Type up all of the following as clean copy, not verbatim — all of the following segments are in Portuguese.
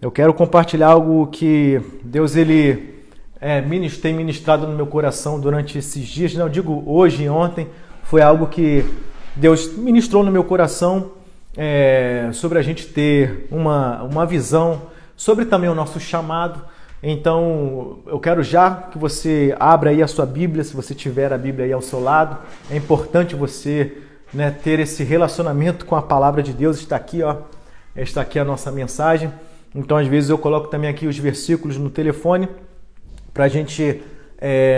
Eu quero compartilhar algo que Deus tem ministrado no meu coração durante esses dias. Não digo hoje e ontem, foi algo que Deus ministrou no meu coração sobre a gente ter uma visão, sobre também o nosso chamado. Então, eu quero já que você abra aí a sua Bíblia, se você tiver a Bíblia aí ao seu lado. É importante você ter esse relacionamento com a palavra de Deus. Está aqui a nossa mensagem. Então, às vezes, eu coloco também aqui os versículos no telefone para a gente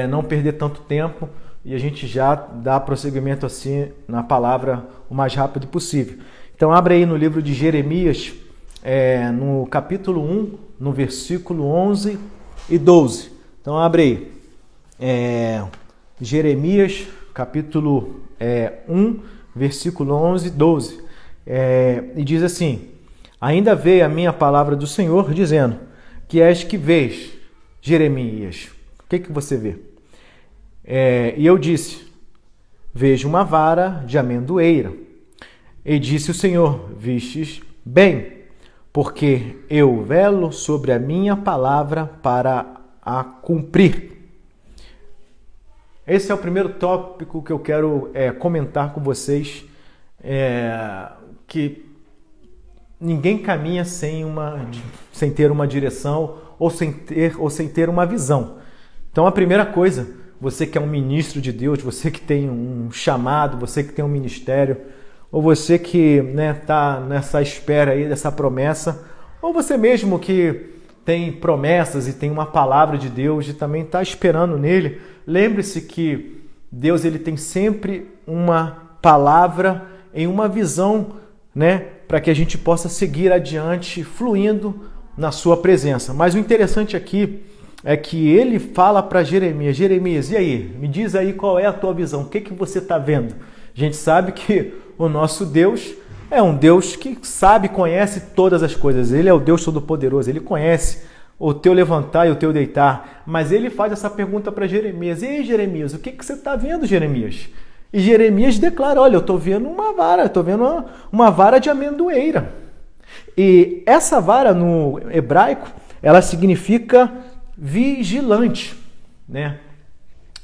não perder tanto tempo e a gente já dá prosseguimento assim na palavra o mais rápido possível. Então, abre aí no livro de Jeremias, no capítulo 1, no versículo 11 e 12. Então, abre aí. Jeremias, capítulo 1, versículo 11 e 12. E diz assim: ainda veio a minha palavra do Senhor, dizendo, que és que vês, Jeremias? O que você vê? E eu disse, vejo uma vara de amendoeira. E disse o Senhor, vistes bem, porque eu velo sobre a minha palavra para a cumprir. Esse é o primeiro tópico que eu quero comentar com vocês, que ninguém caminha sem ter uma direção ou sem ter uma visão. Então, a primeira coisa, você que é um ministro de Deus, você que tem um chamado, você que tem um ministério, ou você que está nessa espera aí dessa promessa, ou você mesmo que tem promessas e tem uma palavra de Deus e também está esperando nele, lembre-se que Deus tem sempre uma palavra em uma visão, para que a gente possa seguir adiante, fluindo na sua presença. Mas o interessante aqui é que ele fala para Jeremias, Jeremias, e aí? Me diz aí qual é a tua visão, o que você está vendo? A gente sabe que o nosso Deus é um Deus que sabe, conhece todas as coisas. Ele é o Deus Todo-Poderoso, ele conhece o teu levantar e o teu deitar. Mas ele faz essa pergunta para Jeremias, ei Jeremias, o que você está vendo, Jeremias? E Jeremias declara, olha, eu estou vendo uma vara, estou vendo uma vara de amendoeira. E essa vara no hebraico, ela significa vigilante,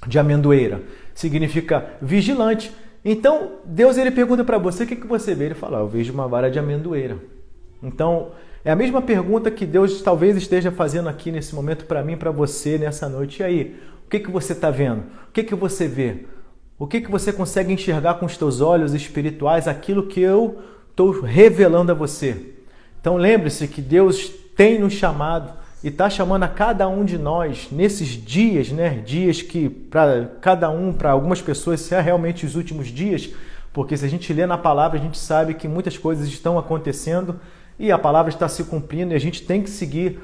de amendoeira. Significa vigilante. Então, Deus pergunta para você, o que você vê? Ele fala, eu vejo uma vara de amendoeira. Então, é a mesma pergunta que Deus talvez esteja fazendo aqui nesse momento para mim, para você, nessa noite. E aí, o que você está vendo? O que você vê? O que você consegue enxergar com os teus olhos espirituais, aquilo que eu estou revelando a você? Então lembre-se que Deus tem nos chamado e está chamando a cada um de nós nesses dias, dias que para cada um, para algumas pessoas, são realmente os últimos dias, porque se a gente lê na palavra, a gente sabe que muitas coisas estão acontecendo e a palavra está se cumprindo e a gente tem que seguir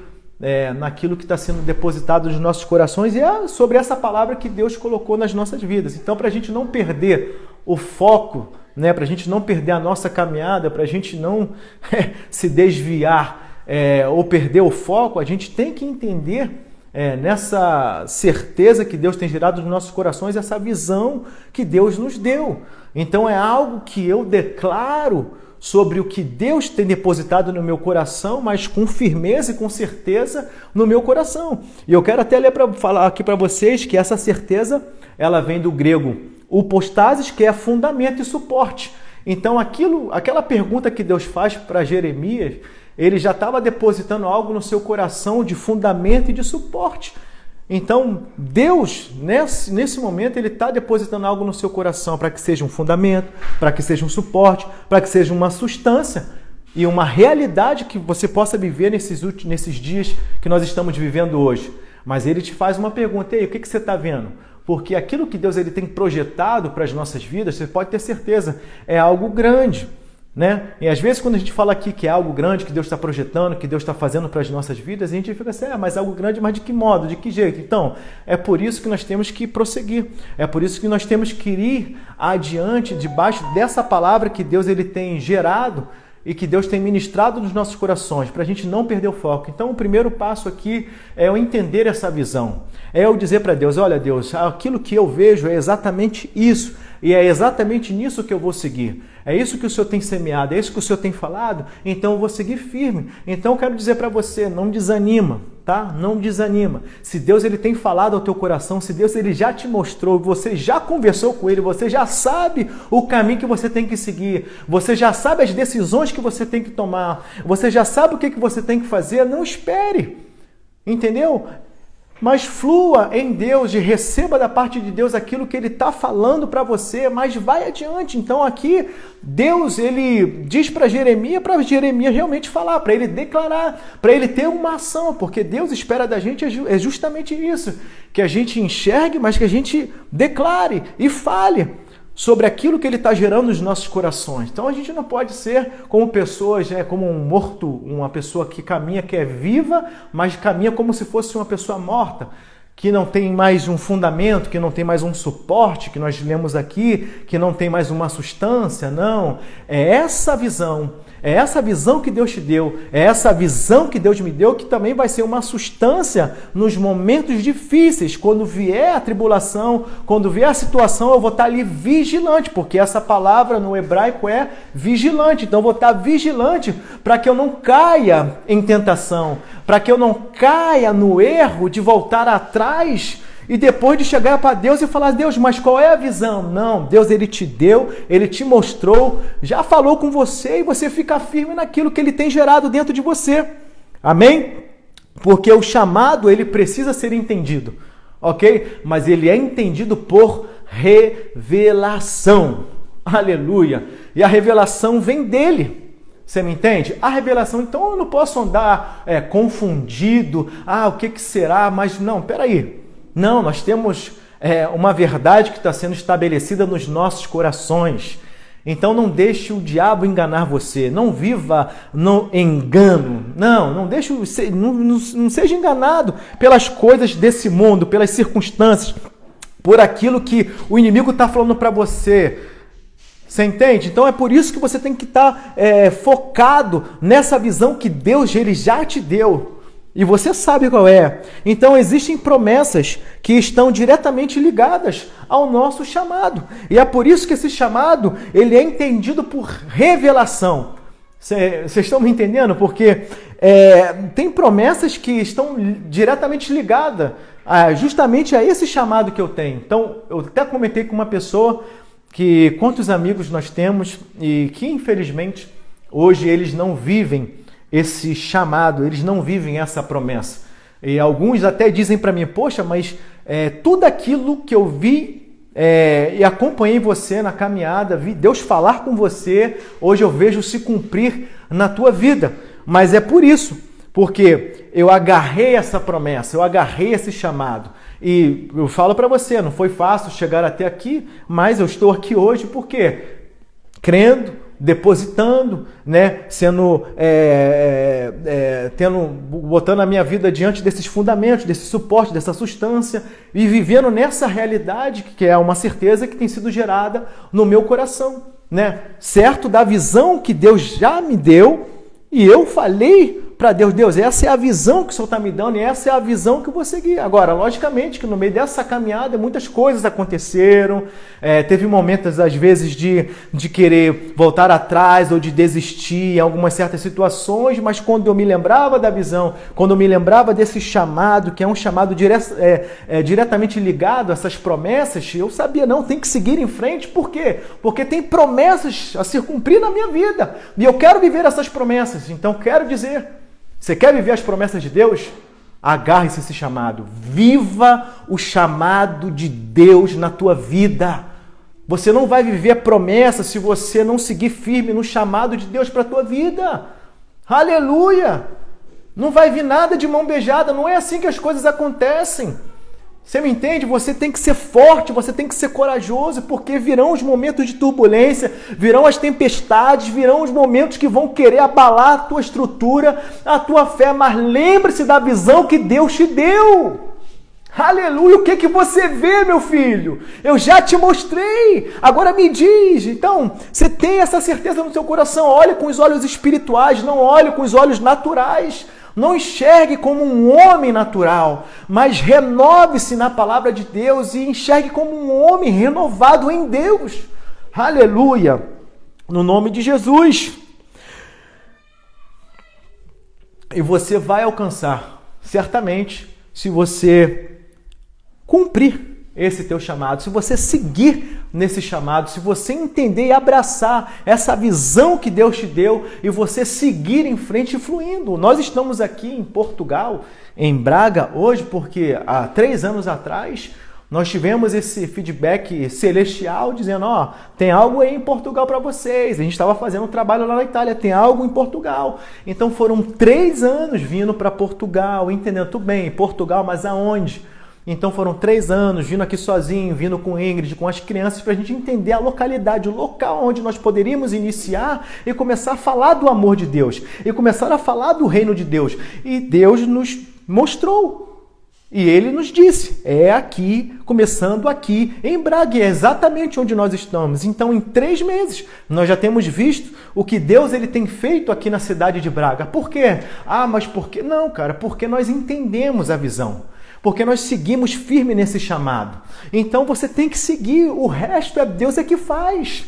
naquilo que está sendo depositado nos nossos corações, e é sobre essa palavra que Deus colocou nas nossas vidas. Então, para a gente não perder o foco, para a gente não perder a nossa caminhada, para a gente não se desviar ou perder o foco, a gente tem que entender nessa certeza que Deus tem gerado nos nossos corações, essa visão que Deus nos deu. Então, é algo que eu declaro sobre o que Deus tem depositado no meu coração, mas com firmeza e com certeza no meu coração. E eu quero até ler falar aqui para vocês que essa certeza, ela vem do grego upostasis, que é fundamento e suporte. Então, aquela pergunta que Deus faz para Jeremias, ele já estava depositando algo no seu coração de fundamento e de suporte. Então, Deus, nesse momento, ele está depositando algo no seu coração para que seja um fundamento, para que seja um suporte, para que seja uma substância e uma realidade que você possa viver nesses dias que nós estamos vivendo hoje. Mas ele te faz uma pergunta, ei, o que você está vendo? Porque aquilo que Deus tem projetado para as nossas vidas, você pode ter certeza, é algo grande. E às vezes quando a gente fala aqui que é algo grande, que Deus está projetando, que Deus está fazendo para as nossas vidas, a gente fica assim, mas algo grande, mas de que modo, de que jeito? Então, é por isso que nós temos que prosseguir, é por isso que nós temos que ir adiante, debaixo dessa palavra que Deus tem gerado e que Deus tem ministrado nos nossos corações, para a gente não perder o foco. Então, o primeiro passo aqui é eu entender essa visão, é eu dizer para Deus, olha Deus, aquilo que eu vejo é exatamente isso, e é exatamente nisso que eu vou seguir. É isso que o Senhor tem semeado, é isso que o Senhor tem falado, então eu vou seguir firme. Então eu quero dizer para você, não desanima, tá? Não desanima. Se Deus ele tem falado ao teu coração, se Deus ele já te mostrou, você já conversou com ele, você já sabe o caminho que você tem que seguir, você já sabe as decisões que você tem que tomar, você já sabe o que você tem que fazer, não espere, entendeu? Mas flua em Deus e receba da parte de Deus aquilo que Ele está falando para você, mas vai adiante. Então aqui, Deus, Ele diz para Jeremias realmente falar, para ele declarar, para ele ter uma ação, porque Deus espera da gente é justamente isso, que a gente enxergue, mas que a gente declare e fale sobre aquilo que Ele está gerando nos nossos corações. Então a gente não pode ser como pessoas, como um morto, uma pessoa que caminha, que é viva, mas caminha como se fosse uma pessoa morta, que não tem mais um fundamento, que não tem mais um suporte, que nós lemos aqui, que não tem mais uma substância. Não, é essa visão que Deus te deu, é essa visão que Deus me deu, que também vai ser uma substância nos momentos difíceis. Quando vier a tribulação, quando vier a situação, eu vou estar ali vigilante, porque essa palavra no hebraico é vigilante. Então eu vou estar vigilante para que eu não caia em tentação, para que eu não caia no erro de voltar atrás e depois de chegar para Deus e falar, Deus, mas qual é a visão? Não, Deus ele te deu, ele te mostrou, já falou com você e você fica firme naquilo que ele tem gerado dentro de você. Amém? Porque o chamado ele precisa ser entendido, ok? Mas ele é entendido por revelação. Aleluia! E a revelação vem dele. Você me entende? A revelação, então eu não posso andar confundido. O que será? Mas não, peraí. Não, nós temos uma verdade que está sendo estabelecida nos nossos corações. Então não deixe o diabo enganar você. Não viva no engano. Não deixe, não seja enganado pelas coisas desse mundo, pelas circunstâncias, por aquilo que o inimigo está falando para você. Você entende? Então é por isso que você tem que estar focado nessa visão que Deus ele já te deu. E você sabe qual é. Então existem promessas que estão diretamente ligadas ao nosso chamado. E é por isso que esse chamado ele é entendido por revelação. Vocês estão me entendendo? Porque tem promessas que estão diretamente ligadas justamente a esse chamado que eu tenho. Então eu até comentei com uma pessoa que quantos amigos nós temos e que infelizmente hoje eles não vivem esse chamado, eles não vivem essa promessa. E alguns até dizem para mim, poxa, mas tudo aquilo que eu vi e acompanhei você na caminhada, vi Deus falar com você, hoje eu vejo se cumprir na tua vida. Mas é por isso, porque eu agarrei essa promessa, eu agarrei esse chamado. E eu falo para você, não foi fácil chegar até aqui, mas eu estou aqui hoje porque crendo, depositando, sendo, botando a minha vida diante desses fundamentos, desse suporte, dessa substância e vivendo nessa realidade que é uma certeza que tem sido gerada no meu coração, certo da visão que Deus já me deu e eu falei para Deus, essa é a visão que o Senhor está me dando e essa é a visão que eu vou seguir. Agora, logicamente que no meio dessa caminhada muitas coisas aconteceram, teve momentos às vezes de querer voltar atrás ou de desistir em algumas certas situações, mas quando eu me lembrava da visão, quando eu me lembrava desse chamado, que é um chamado diretamente ligado a essas promessas, eu sabia, não, tem que seguir em frente. Por quê? Porque tem promessas a se cumprir na minha vida e eu quero viver essas promessas. Então quero dizer, você quer viver as promessas de Deus? Agarre-se a esse chamado. Viva o chamado de Deus na tua vida. Você não vai viver a promessa se você não seguir firme no chamado de Deus para a tua vida. Aleluia! Não vai vir nada de mão beijada. Não é assim que as coisas acontecem. Você me entende? Você tem que ser forte, você tem que ser corajoso, porque virão os momentos de turbulência, virão as tempestades, virão os momentos que vão querer abalar a tua estrutura, a tua fé, mas lembre-se da visão que Deus te deu. Aleluia! O que você vê, meu filho? Eu já te mostrei, agora me diz. Então, você tem essa certeza no seu coração, olhe com os olhos espirituais, não olhe com os olhos naturais. Não enxergue como um homem natural, mas renove-se na palavra de Deus e enxergue como um homem renovado em Deus. Aleluia! no nome de Jesus. E você vai alcançar, certamente, se você cumprir esse teu chamado, se você seguir nesse chamado, se você entender e abraçar essa visão que Deus te deu e você seguir em frente fluindo. Nós estamos aqui em Portugal, em Braga, hoje, porque há 3 anos atrás nós tivemos esse feedback celestial dizendo, tem algo aí em Portugal para vocês. A gente estava fazendo um trabalho lá na Itália, tem algo em Portugal. Então foram 3 anos vindo para Portugal, entendendo, tudo bem, Portugal, mas aonde? Então foram 3 anos vindo aqui sozinho, vindo com Ingrid, com as crianças, para a gente entender a localidade, o local onde nós poderíamos iniciar e começar a falar do amor de Deus, e começar a falar do reino de Deus. E Deus nos mostrou. E Ele nos disse, é aqui, começando aqui em Braga, é exatamente onde nós estamos. Então, em 3 meses, nós já temos visto o que Deus ele tem feito aqui na cidade de Braga. Por quê? Mas por quê? Não, cara, porque nós entendemos a visão. Porque nós seguimos firme nesse chamado. Então, você tem que seguir, o resto é Deus que faz.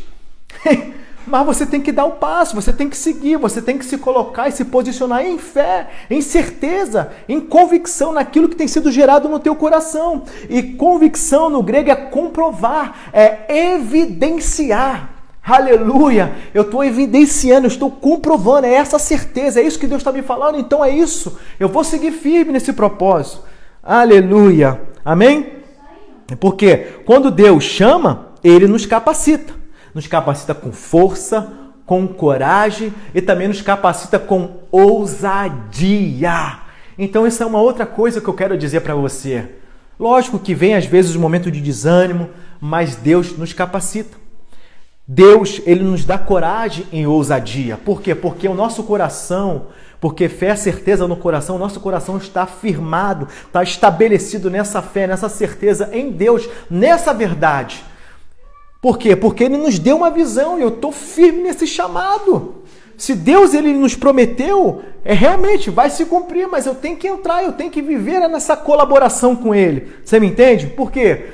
Mas você tem que dar o passo, você tem que seguir, você tem que se colocar e se posicionar em fé, em certeza, em convicção naquilo que tem sido gerado no teu coração. E convicção no grego é comprovar, é evidenciar. Aleluia! Eu estou evidenciando, eu estou comprovando, é essa certeza, é isso que Deus está me falando, então é isso. Eu vou seguir firme nesse propósito. Aleluia! Amém? Porque quando Deus chama, Ele nos capacita. Nos capacita com força, com coragem e também nos capacita com ousadia. Então, isso é uma outra coisa que eu quero dizer para você. Lógico que vem às vezes um momento de desânimo, mas Deus nos capacita. Deus, Ele nos dá coragem e ousadia. Por quê? Porque o nosso coração, porque fé é certeza no coração, o nosso coração está firmado, está estabelecido nessa fé, nessa certeza em Deus, nessa verdade. Por quê? Porque Ele nos deu uma visão e eu estou firme nesse chamado. Se Deus ele nos prometeu, realmente vai se cumprir, mas eu tenho que entrar, eu tenho que viver nessa colaboração com Ele. Você me entende? Por quê?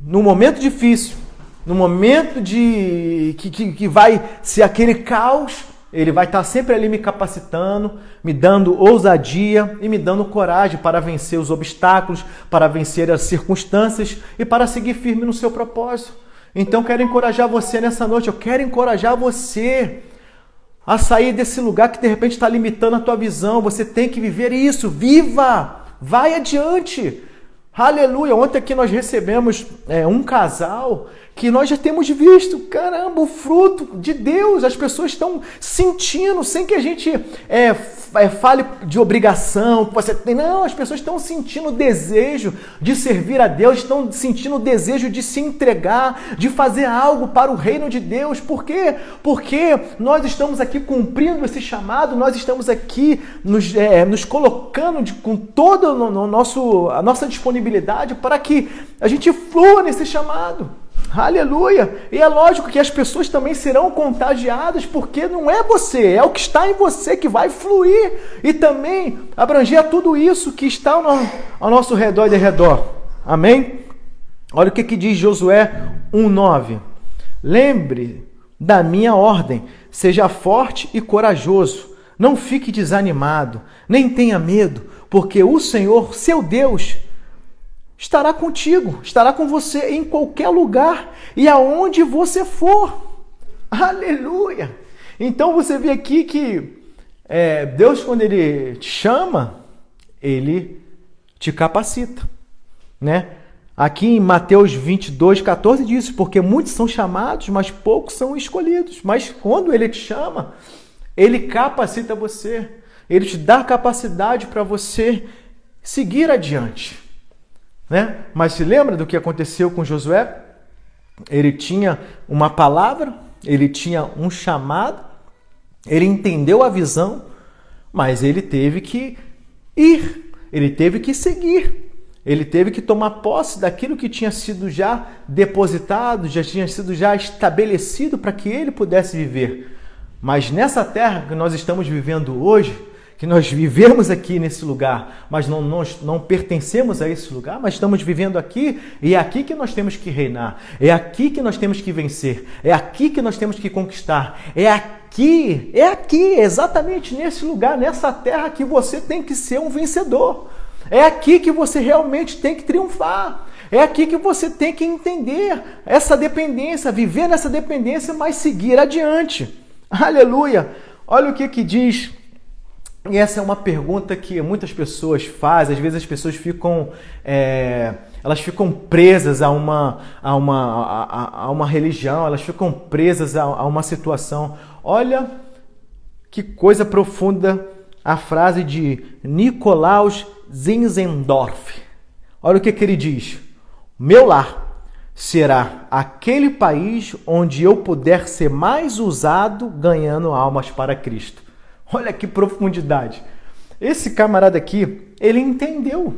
No momento difícil, no momento que vai ser aquele caos, Ele vai estar sempre ali me capacitando, me dando ousadia e me dando coragem para vencer os obstáculos, para vencer as circunstâncias e para seguir firme no seu propósito. Então, quero encorajar você nessa noite, eu quero encorajar você a sair desse lugar que de repente está limitando a tua visão. Você tem que viver isso, viva, vai adiante. Aleluia! Ontem aqui nós recebemos um casal que nós já temos visto, caramba, o fruto de Deus. As pessoas estão sentindo, sem que a gente fale de obrigação, que você tem. Não, as pessoas estão sentindo o desejo de servir a Deus, estão sentindo o desejo de se entregar, de fazer algo para o reino de Deus. Por quê? Porque nós estamos aqui cumprindo esse chamado, nós estamos aqui nos colocando com toda a nossa disponibilidade para que a gente flua nesse chamado. Aleluia! E é lógico que as pessoas também serão contagiadas, porque não é você, é o que está em você que vai fluir e também abranger tudo isso que está ao nosso redor e de redor. Amém? Olha o que diz Josué 1:9. Lembre da minha ordem, seja forte e corajoso, não fique desanimado, nem tenha medo, porque o Senhor, seu Deus, estará contigo, estará com você em qualquer lugar e aonde você for. Aleluia! Então você vê aqui que Deus, quando Ele te chama, Ele te capacita, né? Aqui em Mateus 22:14 diz, porque muitos são chamados, mas poucos são escolhidos. Mas quando Ele te chama, Ele capacita você, Ele te dá capacidade para você seguir adiante. Né? Mas se lembra do que aconteceu com Josué? Ele tinha uma palavra, ele tinha um chamado, ele entendeu a visão, mas ele teve que ir, ele teve que seguir, ele teve que tomar posse daquilo que tinha sido já depositado, já tinha sido já estabelecido para que ele pudesse viver. Mas nessa terra que nós estamos vivendo hoje, que nós vivemos aqui nesse lugar, mas não pertencemos a esse lugar, mas estamos vivendo aqui e é aqui que nós temos que reinar, é aqui que nós temos que vencer, é aqui que nós temos que conquistar, é aqui, exatamente nesse lugar, nessa terra que você tem que ser um vencedor, é aqui que você realmente tem que triunfar, é aqui que você tem que entender essa dependência, viver nessa dependência, mas seguir adiante. Aleluia! Olha o que diz. E essa é uma pergunta que muitas pessoas fazem. Às vezes as pessoas ficam presas a uma religião, elas ficam presas a uma situação. Olha que coisa profunda a frase de Nikolaus Zinzendorf. Olha o que ele diz. Meu lar será aquele país onde eu puder ser mais usado ganhando almas para Cristo. Olha que profundidade. Esse camarada aqui, ele entendeu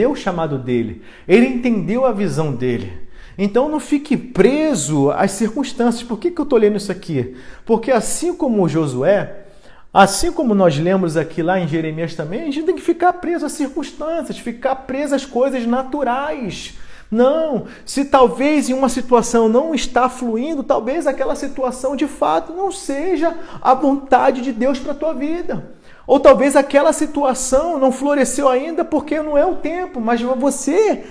o chamado dele, ele entendeu a visão dele. Então não fique preso às circunstâncias. Por que eu estou lendo isso aqui? Porque assim como Josué, assim como nós lemos aqui lá em Jeremias também, a gente tem que ficar preso às circunstâncias, ficar preso às coisas naturais. Não, se talvez em uma situação não está fluindo, talvez aquela situação de fato não seja a vontade de Deus para a tua vida. Ou talvez aquela situação não floresceu ainda porque não é o tempo, mas você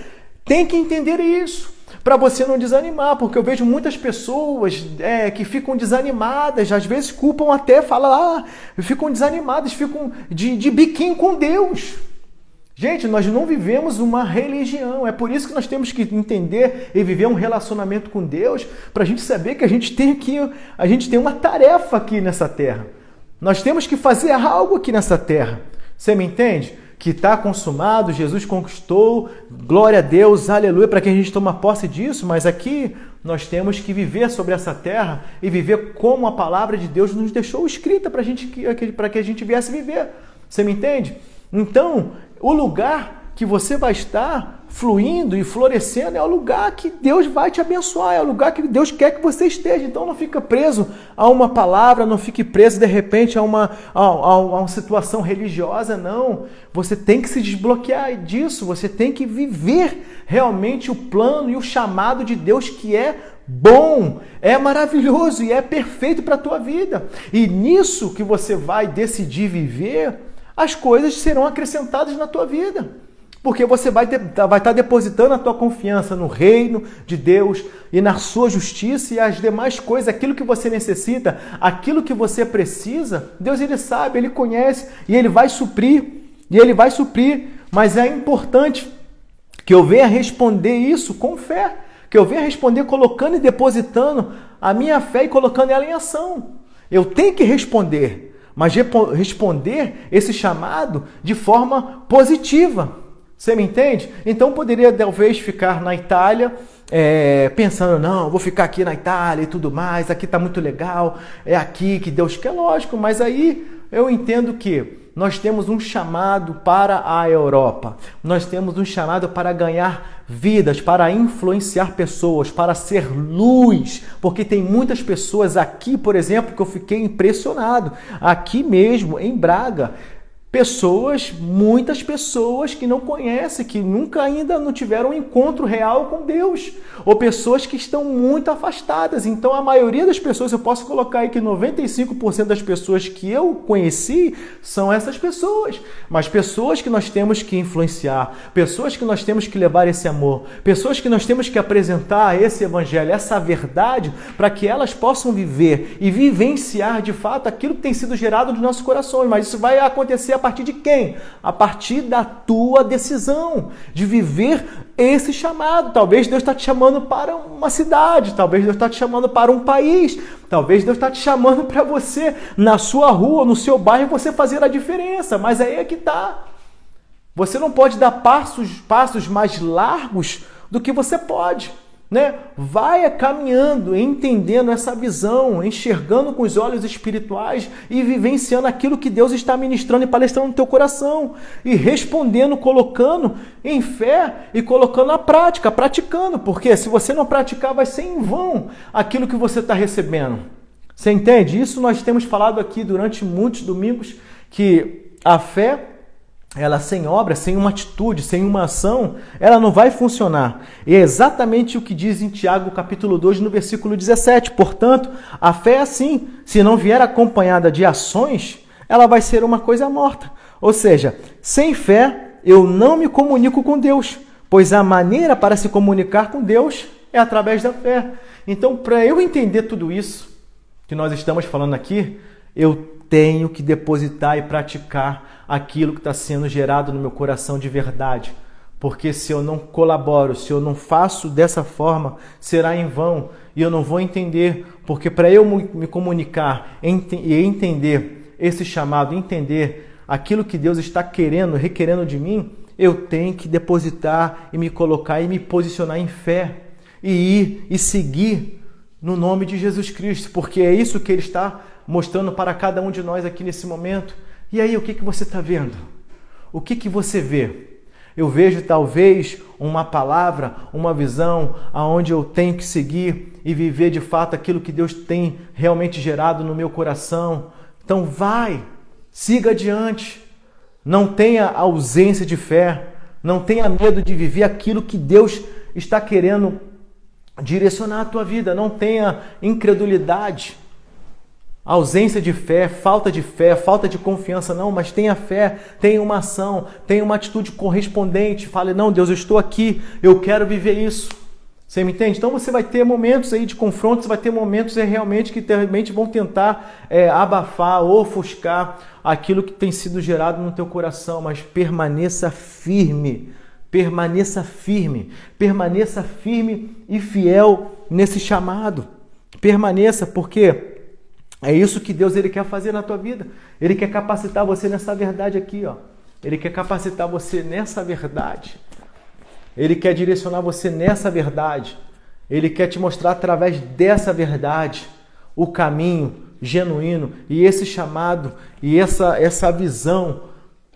tem que entender isso, para você não desanimar, porque eu vejo muitas pessoas que ficam desanimadas, às vezes culpam até, ficam desanimadas, ficam de biquinho com Deus. Gente, nós não vivemos uma religião, é por isso que nós temos que entender e viver um relacionamento com Deus, para a gente saber que a gente tem uma tarefa aqui nessa terra. Nós temos que fazer algo aqui nessa terra. Você me entende? Que está consumado, Jesus conquistou, glória a Deus, aleluia, para que a gente tome posse disso, mas aqui nós temos que viver sobre essa terra e viver como a palavra de Deus nos deixou escrita para que a gente viesse viver. Você me entende? Então, o lugar que você vai estar fluindo e florescendo é o lugar que Deus vai te abençoar, é o lugar que Deus quer que você esteja. Então não fica preso a uma palavra, não fique preso de repente a uma situação religiosa, não. Você tem que se desbloquear disso, você tem que viver realmente o plano e o chamado de Deus, que é bom, é maravilhoso e é perfeito para a tua vida. E nisso que você vai decidir viver, as coisas serão acrescentadas na tua vida. Porque você vai estar depositando a tua confiança no reino de Deus e na sua justiça, e as demais coisas, aquilo que você necessita, aquilo que você precisa, Deus ele sabe, ele conhece e ele vai suprir. Mas é importante que eu venha responder isso com fé, que eu venha responder colocando e depositando a minha fé e colocando ela em ação. Eu tenho que responder, mas responder esse chamado de forma positiva. Você me entende? Então poderia talvez ficar na Itália pensando, não, vou ficar aqui na Itália e tudo mais, aqui está muito legal, é aqui que Deus quer, lógico, mas aí eu entendo que nós temos um chamado para a Europa, nós temos um chamado para ganhar vidas, para influenciar pessoas, para ser luz, porque tem muitas pessoas aqui, por exemplo, que eu fiquei impressionado, aqui mesmo em Braga, muitas pessoas que não conhecem, que nunca ainda não tiveram um encontro real com Deus, ou pessoas que estão muito afastadas. Então a maioria das pessoas, eu posso colocar aí que 95% das pessoas que eu conheci são essas pessoas, mas pessoas que nós temos que influenciar, pessoas que nós temos que levar esse amor, pessoas que nós temos que apresentar esse evangelho, essa verdade, para que elas possam viver e vivenciar de fato aquilo que tem sido gerado nos nossos corações. Mas isso vai acontecer a partir de quem? A partir da tua decisão de viver esse chamado. Talvez Deus está te chamando para uma cidade, talvez Deus está te chamando para um país, talvez Deus está te chamando para você, na sua rua, no seu bairro, você fazer a diferença. Mas aí é que está. Você não pode dar passos mais largos do que você pode. Vai caminhando, entendendo essa visão, enxergando com os olhos espirituais e vivenciando aquilo que Deus está ministrando e palestrando no teu coração e respondendo, colocando em fé e colocando na prática, praticando, porque se você não praticar vai ser em vão aquilo que você está recebendo. Você entende? Isso nós temos falado aqui durante muitos domingos, que a fé, ela sem obra, sem uma atitude, sem uma ação, ela não vai funcionar. E é exatamente o que diz em Tiago capítulo 2, no versículo 17. Portanto, a fé é assim, se não vier acompanhada de ações, ela vai ser uma coisa morta. Ou seja, sem fé, eu não me comunico com Deus, pois a maneira para se comunicar com Deus é através da fé. Então, para eu entender tudo isso que nós estamos falando aqui, eu tenho que depositar e praticar aquilo que está sendo gerado no meu coração de verdade. Porque se eu não colaboro, se eu não faço dessa forma, será em vão e eu não vou entender. Porque para eu me comunicar e entender esse chamado, entender aquilo que Deus está querendo, requerendo de mim, eu tenho que depositar e me colocar e me posicionar em fé e ir e seguir no nome de Jesus Cristo, porque é isso que Ele está mostrando para cada um de nós aqui nesse momento. E aí, o que você está vendo? O que você vê? Eu vejo talvez uma palavra, uma visão, aonde eu tenho que seguir e viver de fato aquilo que Deus tem realmente gerado no meu coração. Então vai, siga adiante. Não tenha ausência de fé, não tenha medo de viver aquilo que Deus está querendo direcionar a tua vida. Não tenha incredulidade, ausência de fé, falta de confiança, não, mas tenha fé, tenha uma ação, tenha uma atitude correspondente. Fale, não, Deus, eu estou aqui, eu quero viver isso. Você me entende? Então você vai ter momentos aí de confrontos, vai ter momentos realmente que realmente vão tentar abafar ou ofuscar aquilo que tem sido gerado no teu coração, mas permaneça firme. Permaneça firme e fiel nesse chamado. Permaneça, porque é isso que Deus ele quer fazer na tua vida. Ele quer capacitar você nessa verdade aqui, ó. Ele quer capacitar você nessa verdade. Ele quer direcionar você nessa verdade. Ele quer te mostrar através dessa verdade o caminho genuíno e esse chamado e essa visão.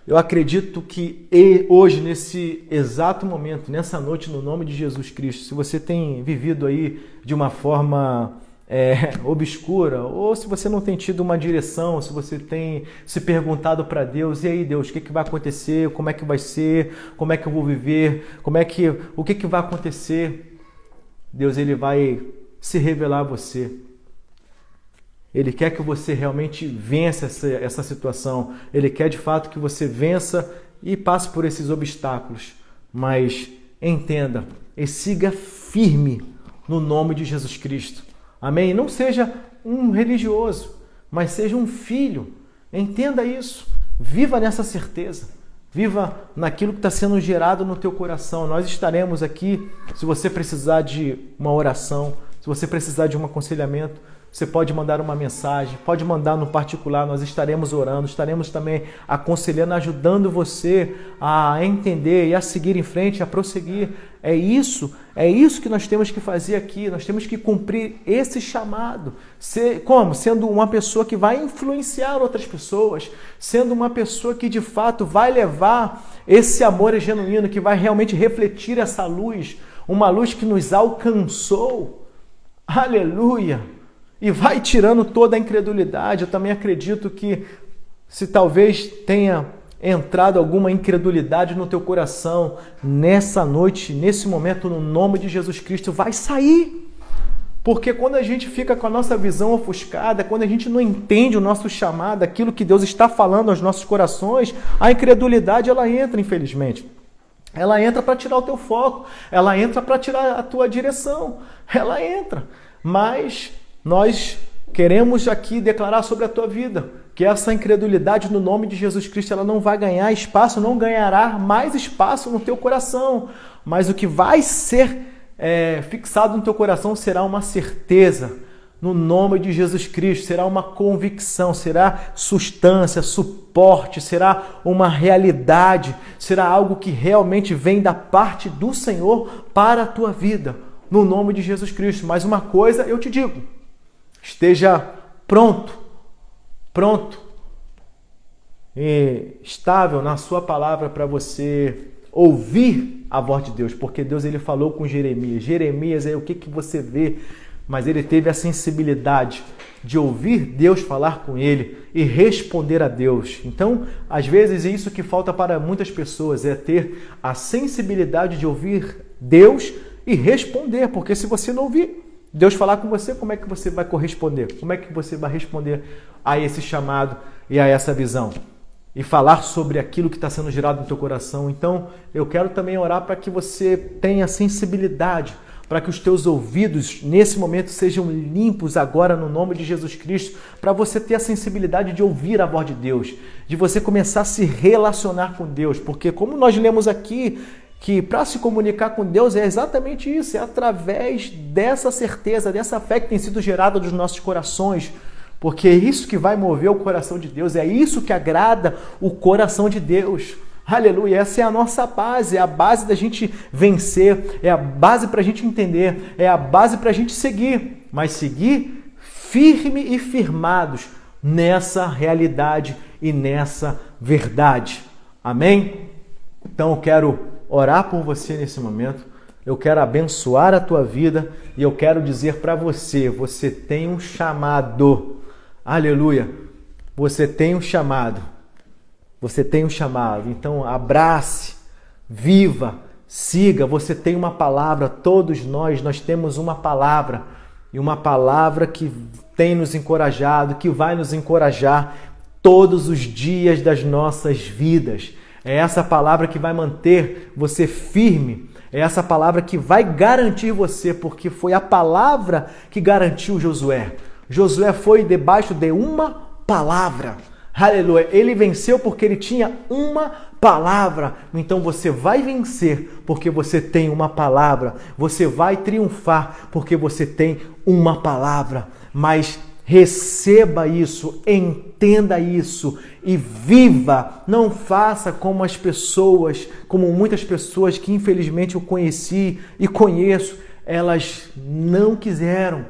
Eu acredito que hoje, nesse exato momento, nessa noite, no nome de Jesus Cristo, se você tem vivido aí de uma forma obscura, ou se você não tem tido uma direção, se você tem se perguntado para Deus, e aí Deus, o que vai acontecer? Como é que vai ser? Como é que eu vou viver? O que vai acontecer? Deus ele vai se revelar a você. Ele quer que você realmente vença essa situação. Ele quer de fato que você vença e passe por esses obstáculos. Mas entenda e siga firme no nome de Jesus Cristo. Amém? Não seja um religioso, mas seja um filho. Entenda isso. Viva nessa certeza. Viva naquilo que está sendo gerado no teu coração. Nós estaremos aqui, se você precisar de uma oração, se você precisar de um aconselhamento, você pode mandar uma mensagem, pode mandar no particular, nós estaremos orando, estaremos também aconselhando, ajudando você a entender e a seguir em frente, a prosseguir. É isso que nós temos que fazer aqui, nós temos que cumprir esse chamado. Como? Sendo uma pessoa que vai influenciar outras pessoas, sendo uma pessoa que de fato vai levar esse amor genuíno, que vai realmente refletir essa luz, uma luz que nos alcançou. Aleluia! E vai tirando toda a incredulidade. Eu também acredito que se talvez tenha entrado alguma incredulidade no teu coração, nessa noite, nesse momento, no nome de Jesus Cristo, vai sair. Porque quando a gente fica com a nossa visão ofuscada, quando a gente não entende o nosso chamado, aquilo que Deus está falando aos nossos corações, a incredulidade ela entra, infelizmente. Ela entra para tirar o teu foco, ela entra para tirar a tua direção, ela entra. Mas nós queremos aqui declarar sobre a tua vida que essa incredulidade no nome de Jesus Cristo ela não vai ganhar espaço, não ganhará mais espaço no teu coração. Mas o que vai ser fixado no teu coração será uma certeza no nome de Jesus Cristo, será uma convicção, será substância, suporte, será uma realidade, será algo que realmente vem da parte do Senhor para a tua vida, no nome de Jesus Cristo. Mas uma coisa eu te digo, esteja pronto e estável na sua palavra para você ouvir a voz de Deus, porque Deus ele falou com Jeremias. Jeremias, o que você vê? mas ele teve a sensibilidade de ouvir Deus falar com ele e responder a Deus. Então, às vezes, é isso que falta para muitas pessoas, é ter a sensibilidade de ouvir Deus e responder, porque se você não ouvir Deus falar com você, como é que você vai corresponder? Como é que você vai responder a esse chamado e a essa visão? E falar sobre aquilo que está sendo gerado no teu coração. Então, eu quero também orar para que você tenha sensibilidade, para que os teus ouvidos, nesse momento, sejam limpos agora no nome de Jesus Cristo, para você ter a sensibilidade de ouvir a voz de Deus, de você começar a se relacionar com Deus, porque como nós lemos aqui, que para se comunicar com Deus é exatamente isso, é através dessa certeza, dessa fé que tem sido gerada dos nossos corações, porque é isso que vai mover o coração de Deus, é isso que agrada o coração de Deus. Aleluia, essa é a nossa base, é a base da gente vencer, é a base para a gente entender, é a base para a gente seguir, mas seguir firme e firmados nessa realidade e nessa verdade. Amém? Então eu quero orar por você nesse momento, eu quero abençoar a tua vida e eu quero dizer para você, você tem um chamado. Aleluia, você tem um chamado. Você tem um chamado, então abrace, viva, siga, você tem uma palavra, todos nós temos uma palavra, e uma palavra que tem nos encorajado, que vai nos encorajar todos os dias das nossas vidas. É essa palavra que vai manter você firme, é essa palavra que vai garantir você, porque foi a palavra que garantiu Josué. Josué foi debaixo de uma palavra. Aleluia, ele venceu porque ele tinha uma palavra. Então você vai vencer porque você tem uma palavra. Você vai triunfar porque você tem uma palavra. Mas receba isso, entenda isso e viva. Não faça como as pessoas, como muitas pessoas que infelizmente eu conheci e conheço, elas não quiseram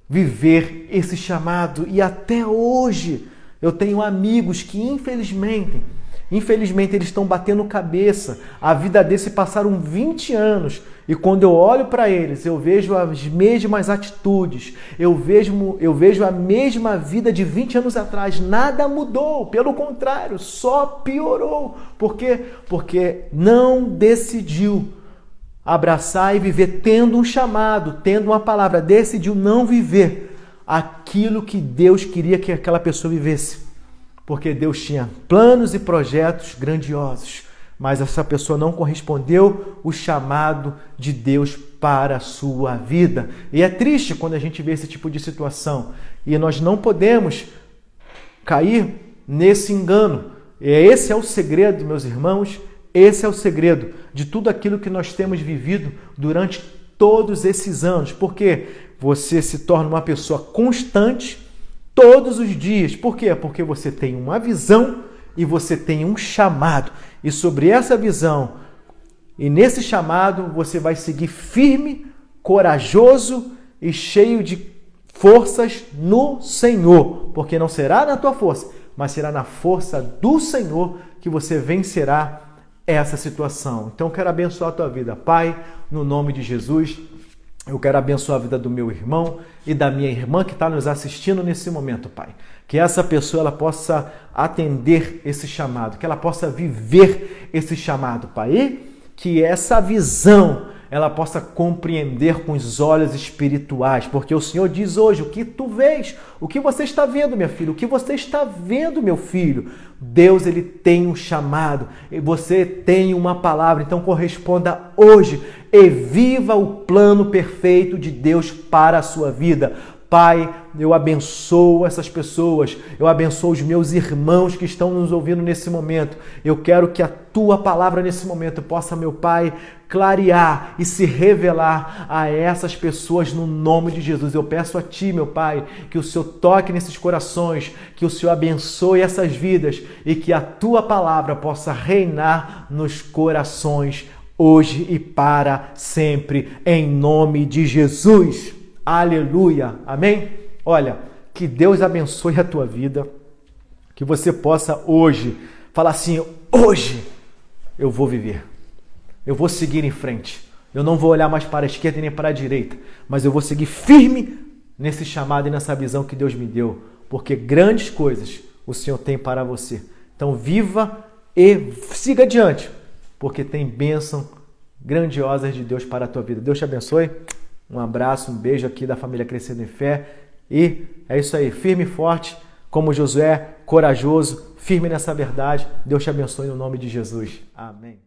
viver esse chamado e até hoje eu tenho amigos que infelizmente eles estão batendo cabeça. A vida deles se passaram 20 anos e quando eu olho para eles, eu vejo as mesmas atitudes, eu vejo a mesma vida de 20 anos atrás. Nada mudou, pelo contrário, só piorou. Por quê? Porque não decidiu abraçar e viver tendo um chamado, tendo uma palavra, decidiu não viver aquilo que Deus queria que aquela pessoa vivesse. Porque Deus tinha planos e projetos grandiosos, mas essa pessoa não correspondeu o chamado de Deus para a sua vida. E é triste quando a gente vê esse tipo de situação. E nós não podemos cair nesse engano. E esse é o segredo, meus irmãos, esse é o segredo de tudo aquilo que nós temos vivido durante todos esses anos. Porque você se torna uma pessoa constante todos os dias. Por quê? Porque você tem uma visão e você tem um chamado. E sobre essa visão e nesse chamado você vai seguir firme, corajoso e cheio de forças no Senhor. Porque não será na tua força, mas será na força do Senhor que você vencerá essa situação. Então eu quero abençoar a tua vida, Pai, no nome de Jesus. Eu quero abençoar a vida do meu irmão e da minha irmã que está nos assistindo nesse momento, Pai. Que essa pessoa ela possa atender esse chamado, que ela possa viver esse chamado, Pai. E que essa visão ela possa compreender com os olhos espirituais, porque o Senhor diz hoje, o que tu vês, o que você está vendo, minha filha, o que você está vendo, meu filho. Deus, ele tem um chamado e você tem uma palavra, então corresponda hoje e viva o plano perfeito de Deus para a sua vida. Pai, eu abençoo essas pessoas, eu abençoo os meus irmãos que estão nos ouvindo nesse momento. Eu quero que a tua palavra nesse momento possa, meu Pai, clarear e se revelar a essas pessoas no nome de Jesus. Eu peço a Ti, meu Pai, que o Senhor toque nesses corações, que o Senhor abençoe essas vidas e que a tua palavra possa reinar nos corações hoje e para sempre, em nome de Jesus. Aleluia, amém? Olha, que Deus abençoe a tua vida, que você possa hoje falar assim, hoje eu vou viver, eu vou seguir em frente, Eu não vou olhar mais para a esquerda e nem para a direita, mas eu vou seguir firme nesse chamado e nessa visão que Deus me deu, porque grandes coisas o Senhor tem para você. Então viva e siga adiante, porque tem bênção grandiosas de Deus para a tua vida. Deus te abençoe. Um abraço, um beijo aqui da família Crescendo em Fé. E é isso aí, firme e forte, como Josué, corajoso, firme nessa verdade. Deus te abençoe no nome de Jesus. Amém.